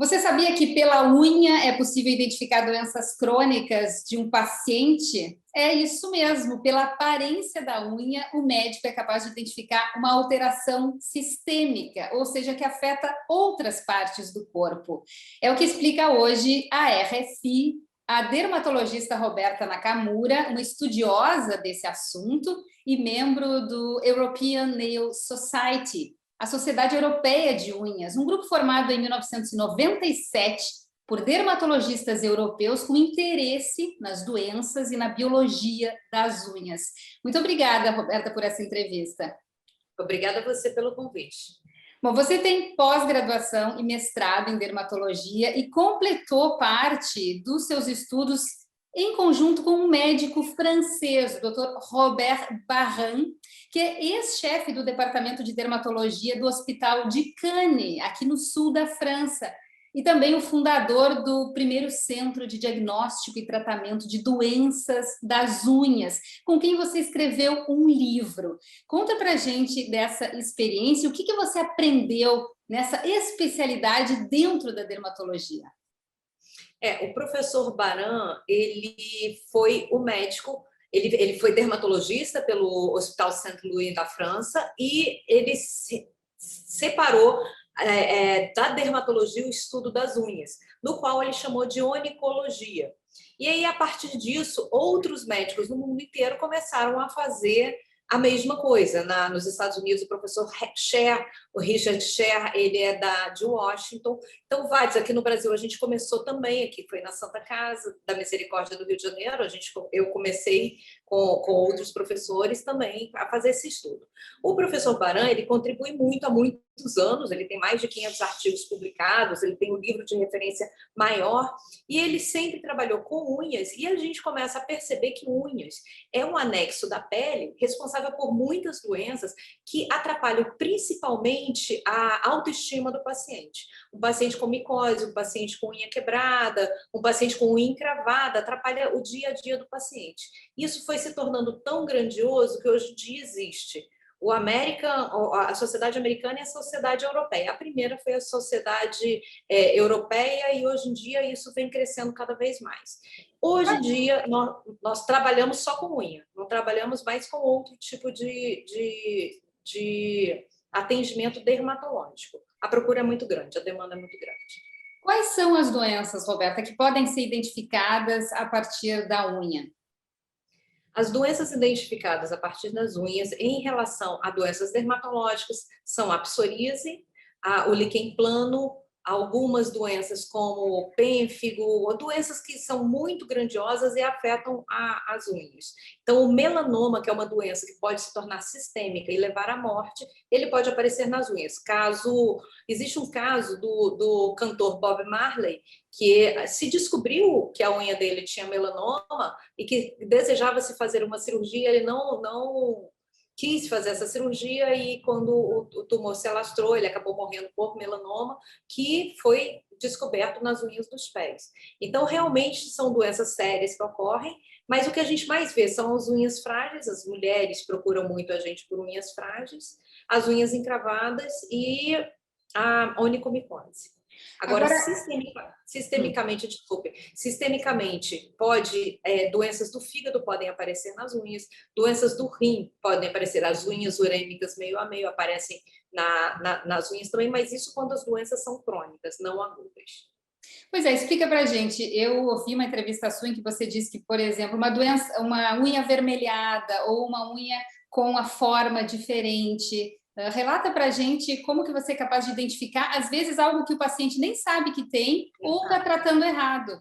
Você sabia que pela unha é possível identificar doenças crônicas de um paciente? É isso mesmo, pela aparência da unha, o médico é capaz de identificar uma alteração sistêmica, ou seja, que afeta outras partes do corpo. É o que explica hoje a RFI, a dermatologista Roberta Nakamura, uma estudiosa desse assunto e membro do European Nail Society, a Sociedade Europeia de Unhas, um grupo formado em 1997 por dermatologistas europeus com interesse nas doenças e na biologia das unhas. Muito obrigada, Roberta, por essa entrevista. Obrigada a você pelo convite. Bom, você tem pós-graduação e mestrado em dermatologia e completou parte dos seus estudos em conjunto com um médico francês, o Dr. Robert Barran, que é ex-chefe do departamento de dermatologia do Hospital de Cannes, aqui no sul da França, e também o fundador do primeiro centro de diagnóstico e tratamento de doenças das unhas, com quem você escreveu um livro. Conta pra gente dessa experiência, o que você aprendeu nessa especialidade dentro da dermatologia? O professor Baran, ele foi o médico, ele foi dermatologista pelo Hospital Saint-Louis da França e ele separou da dermatologia o estudo das unhas, no qual ele chamou de onicologia. E aí, a partir disso, outros médicos no mundo inteiro começaram a fazer a mesma coisa. Nos Estados Unidos, o professor Scher, o Richard Scher, ele é de Washington. Então, vários. Aqui no Brasil, a gente começou também, aqui foi na Santa Casa da Misericórdia do Rio de Janeiro, eu comecei com outros professores também a fazer esse estudo. O professor Baran, ele contribui muito há muitos anos, ele tem mais de 500 artigos publicados, ele tem um livro de referência maior, e ele sempre trabalhou com unhas, e a gente começa a perceber que unhas é um anexo da pele responsável por muitas doenças que atrapalham principalmente a autoestima do paciente. Um paciente com micose, um paciente com unha quebrada, um paciente com unha encravada, atrapalha o dia a dia do paciente. Isso foi se tornando tão grandioso que hoje em dia existe a Sociedade Americana e a Sociedade Europeia. A primeira foi a Sociedade Europeia e hoje em dia isso vem crescendo cada vez mais. Hoje em dia nós trabalhamos só com unha, não trabalhamos mais com outro tipo de atendimento dermatológico. A procura é muito grande, a demanda é muito grande. Quais são as doenças, Roberta, que podem ser identificadas a partir da unha? As doenças identificadas a partir das unhas em relação a doenças dermatológicas são a psoríase, o líquen plano, algumas doenças como pênfigo, doenças que são muito grandiosas e afetam as unhas. Então, o melanoma, que é uma doença que pode se tornar sistêmica e levar à morte, ele pode aparecer nas unhas. Existe um caso do cantor Bob Marley, que se descobriu que a unha dele tinha melanoma e que desejava se fazer uma cirurgia, ele não quis fazer essa cirurgia e quando o tumor se alastrou, ele acabou morrendo por melanoma, que foi descoberto nas unhas dos pés. Então, realmente são doenças sérias que ocorrem, mas o que a gente mais vê são as unhas frágeis, as mulheres procuram muito a gente por unhas frágeis, as unhas encravadas e a onicomicose. Agora, sistemicamente, doenças do fígado podem aparecer nas unhas, doenças do rim podem aparecer, as unhas urêmicas meio a meio aparecem nas unhas também, mas isso quando as doenças são crônicas, não agudas. Pois é, explica pra gente. Eu ouvi uma entrevista sua em que você disse que, por exemplo, uma unha avermelhada ou uma unha com a forma diferente. Relata pra gente como que você é capaz de identificar, às vezes, algo que o paciente nem sabe que tem ou está tratando errado.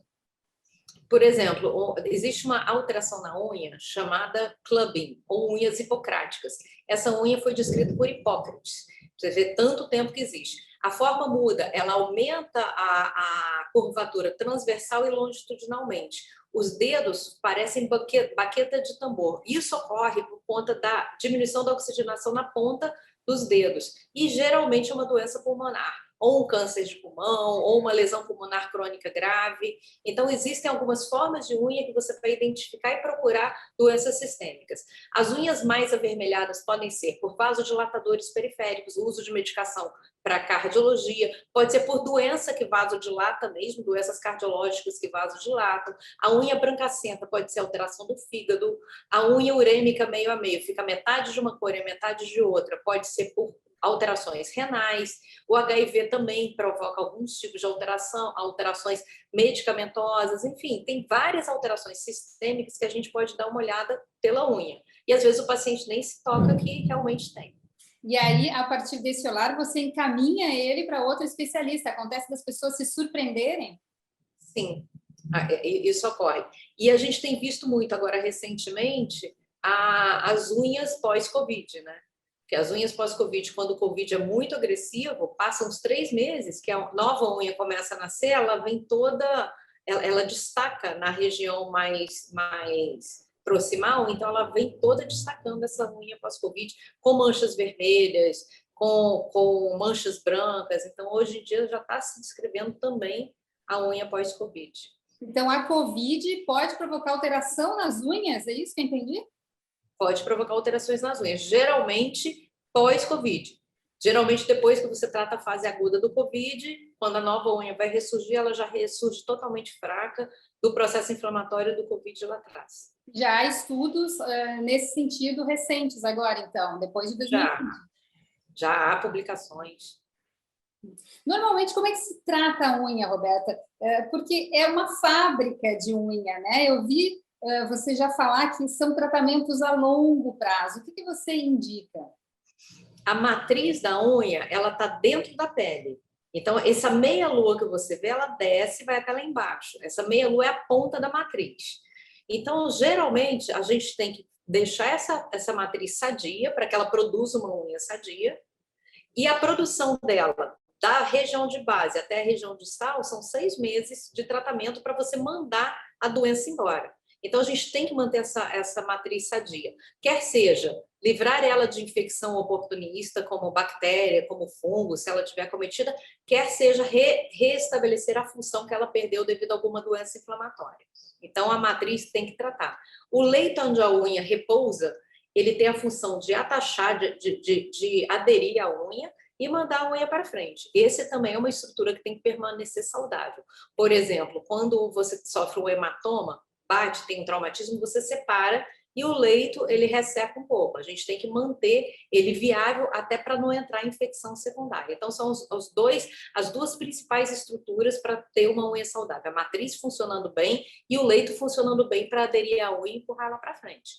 Por exemplo, existe uma alteração na unha chamada clubbing, ou unhas hipocráticas. Essa unha foi descrita por Hipócrates. Você vê tanto tempo que existe. A forma muda, ela aumenta a curvatura transversal e longitudinalmente. Os dedos parecem baqueta de tambor. Isso ocorre por conta da diminuição da oxigenação na ponta dos dedos. E geralmente é uma doença pulmonar. ou um câncer de pulmão, ou uma lesão pulmonar crônica grave. Então, existem algumas formas de unha que você vai identificar e procurar doenças sistêmicas. As unhas mais avermelhadas podem ser por vasodilatadores periféricos, o uso de medicação para cardiologia, pode ser por doença que vasodilata mesmo, doenças cardiológicas que vasodilatam. A unha brancacenta pode ser alteração do fígado, a unha urêmica meio a meio, fica metade de uma cor e metade de outra, pode ser por alterações renais. O HIV também provoca alguns tipos de alteração, alterações medicamentosas, enfim, tem várias alterações sistêmicas que a gente pode dar uma olhada pela unha. E às vezes o paciente nem se toca que realmente tem. E aí, a partir desse olhar, você encaminha ele para outro especialista. Acontece das pessoas se surpreenderem? Sim, isso ocorre. E a gente tem visto muito agora recentemente as unhas pós-Covid, né? Porque as unhas pós-Covid, quando o Covid é muito agressivo, passam uns 3 meses que a nova unha começa a nascer, ela vem toda, ela destaca na região mais proximal, então ela vem toda destacando essa unha pós-Covid, com manchas vermelhas, com manchas brancas. Então, hoje em dia, já está se descrevendo também a unha pós-Covid. Então, a Covid pode provocar alteração nas unhas? É isso que eu entendi? Pode provocar alterações nas unhas, geralmente pós-Covid. Geralmente, depois que você trata a fase aguda do Covid, quando a nova unha vai ressurgir, ela já ressurge totalmente fraca do processo inflamatório do Covid lá atrás. Já há estudos nesse sentido recentes agora, então, depois de 2020. Já há publicações. Normalmente, como é que se trata a unha, Roberta? Porque é uma fábrica de unha, né? Eu vi você já falar que são tratamentos a longo prazo. O que você indica? A matriz da unha, ela está dentro da pele. Então, essa meia-lua que você vê, ela desce e vai até lá embaixo. Essa meia-lua é a ponta da matriz. Então, geralmente, a gente tem que deixar essa matriz sadia para que ela produza uma unha sadia. E a produção dela, da região de base até a região distal, são 6 meses de tratamento para você mandar a doença embora. Então, a gente tem que manter essa matriz sadia. Quer seja livrar ela de infecção oportunista, como bactéria, como fungo, se ela tiver cometida, quer seja restabelecer a função que ela perdeu devido a alguma doença inflamatória. Então, a matriz tem que tratar. O leito onde a unha repousa, ele tem a função de atachar, de aderir à unha e mandar a unha para frente. Esse também é uma estrutura que tem que permanecer saudável. Por exemplo, quando você sofre um hematoma, bate, tem um traumatismo, você separa e o leito, ele resseca um pouco. A gente tem que manter ele viável até para não entrar em infecção secundária. Então, são as duas principais estruturas para ter uma unha saudável. A matriz funcionando bem e o leito funcionando bem para aderir à unha e empurrar ela para frente.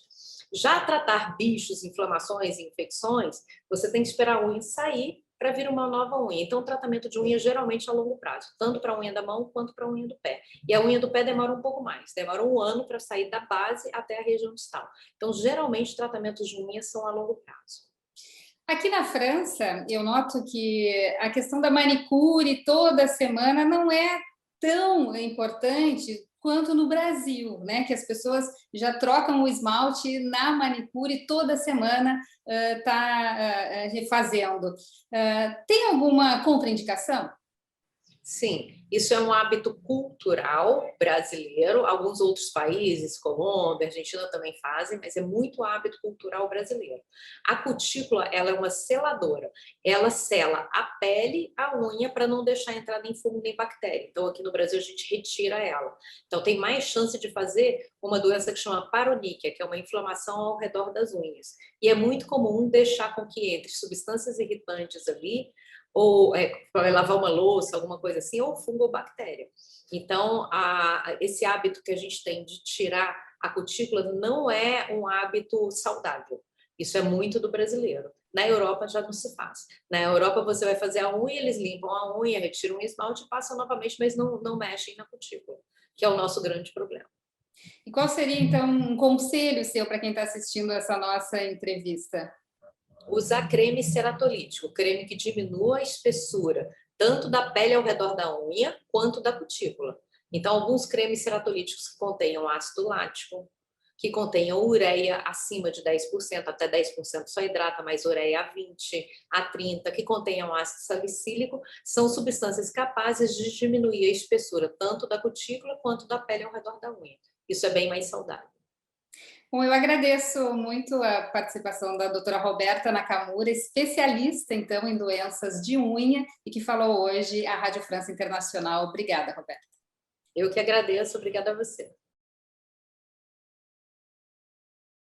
Já tratar bichos, inflamações e infecções, você tem que esperar a unha sair para vir uma nova unha. Então, o tratamento de unha geralmente é a longo prazo, tanto para a unha da mão quanto para a unha do pé. E a unha do pé demora um pouco mais, demora 1 ano para sair da base até a região distal. Então, geralmente, tratamentos de unha são a longo prazo. Aqui na França, eu noto que a questão da manicure toda semana não é tão importante quanto no Brasil, né? Que as pessoas já trocam o esmalte na manicure toda semana, refazendo. Tem alguma contraindicação? Sim, isso é um hábito cultural brasileiro. Alguns outros países, Colômbia, Argentina também fazem, mas é muito hábito cultural brasileiro. A cutícula, ela é uma seladora. Ela sela a pele, a unha, para não deixar entrar nem fungo nem bactéria. Então, aqui no Brasil, a gente retira ela. Então, tem mais chance de fazer uma doença que chama paroníquia, que é uma inflamação ao redor das unhas. E é muito comum deixar com que entre substâncias irritantes ali, ou lavar uma louça, alguma coisa assim, ou fungo ou bactéria. Então, esse hábito que a gente tem de tirar a cutícula não é um hábito saudável. Isso é muito do brasileiro. Na Europa já não se faz. Na Europa você vai fazer a unha, eles limpam a unha, retiram o esmalte e passam novamente, mas não mexem na cutícula, que é o nosso grande problema. E qual seria, então, um conselho seu para quem está assistindo essa nossa entrevista? Usar creme ceratolítico, creme que diminua a espessura, tanto da pele ao redor da unha, quanto da cutícula. Então, alguns cremes ceratolíticos que contenham ácido lático, que contenham ureia acima de 10%, até 10% só hidrata, mas ureia a 20%, a 30%, que contenham ácido salicílico, são substâncias capazes de diminuir a espessura tanto da cutícula quanto da pele ao redor da unha. Isso é bem mais saudável. Bom, eu agradeço muito a participação da doutora Roberta Nakamura, especialista, então, em doenças de unha, e que falou hoje à Rádio França Internacional. Obrigada, Roberta. Eu que agradeço, obrigada a você.